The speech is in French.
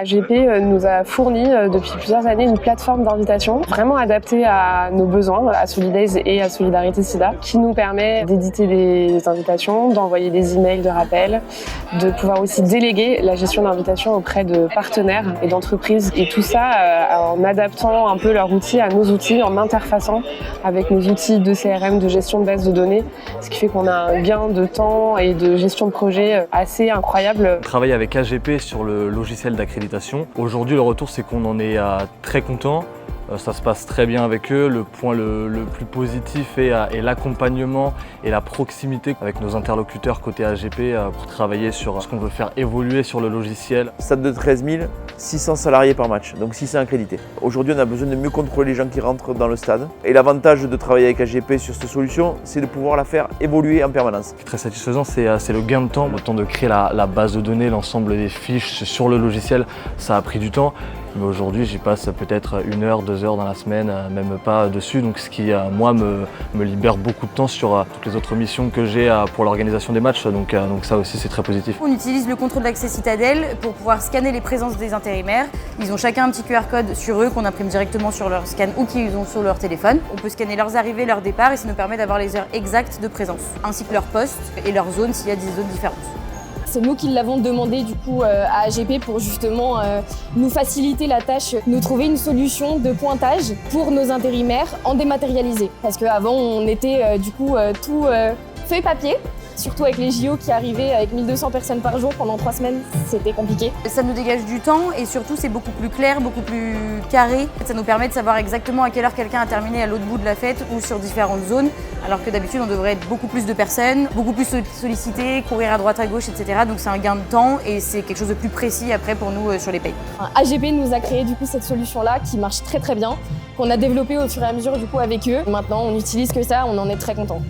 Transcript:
AGP nous a fourni depuis plusieurs années une plateforme d'invitation vraiment adaptée à nos besoins, à Solidays et à Solidarité Sida, qui nous permet d'éditer des invitations, d'envoyer des emails de rappel, de pouvoir aussi déléguer la gestion d'invitations auprès de partenaires et d'entreprises. Et tout ça en adaptant un peu leur outil à nos outils, en interfaçant avec nos outils de CRM, de gestion de base de données, ce qui fait qu'on a un gain de temps et de gestion de projet assez incroyable. On travaille avec AGP sur le logiciel d'accréditation. Aujourd'hui, le retour, c'est qu'on en est très content. Ça se passe très bien avec eux. Le point le plus positif est l'accompagnement et la proximité avec nos interlocuteurs côté AGP pour travailler sur ce qu'on veut faire évoluer sur le logiciel. Stade de 13 600 salariés par match, donc 600 accrédités. Aujourd'hui, on a besoin de mieux contrôler les gens qui rentrent dans le stade. Et l'avantage de travailler avec AGP sur cette solution, c'est de pouvoir la faire évoluer en permanence. Ce qui est très satisfaisant, c'est le gain de temps. Le temps de créer la base de données, l'ensemble des fiches sur le logiciel, ça a pris du temps. Mais aujourd'hui, j'y passe peut-être 1 heure, 2 heures dans la semaine, même pas dessus. Donc ce qui, moi, me libère beaucoup de temps sur toutes les autres missions que j'ai pour l'organisation des matchs. Donc ça aussi, c'est très positif. On utilise le contrôle d'accès Citadel pour pouvoir scanner les présences des intérimaires. Ils ont chacun un petit QR code sur eux qu'on imprime directement sur leur scan ou qu'ils ont sur leur téléphone. On peut scanner leurs arrivées, leurs départs et ça nous permet d'avoir les heures exactes de présence, ainsi que leur poste et leur zone s'il y a des zones différentes. C'est nous qui l'avons demandé du coup à AGP pour justement nous faciliter la tâche, nous trouver une solution de pointage pour nos intérimaires en dématérialisé. Parce qu'avant on était du coup tout feuille papier, surtout avec les JO qui arrivaient avec 1200 personnes par jour pendant 3 semaines, c'était compliqué. Ça nous dégage du temps et surtout c'est beaucoup plus clair, beaucoup plus carré. Ça nous permet de savoir exactement à quelle heure quelqu'un a terminé à l'autre bout de la fête ou sur différentes zones, alors que d'habitude on devrait être beaucoup plus de personnes, beaucoup plus sollicité, courir à droite à gauche, etc. Donc c'est un gain de temps et c'est quelque chose de plus précis après pour nous sur les payes. AGP nous a créé du coup cette solution-là qui marche très très bien, qu'on a développée au fur et à mesure du coup avec eux. Maintenant on n'utilise que ça, on en est très content.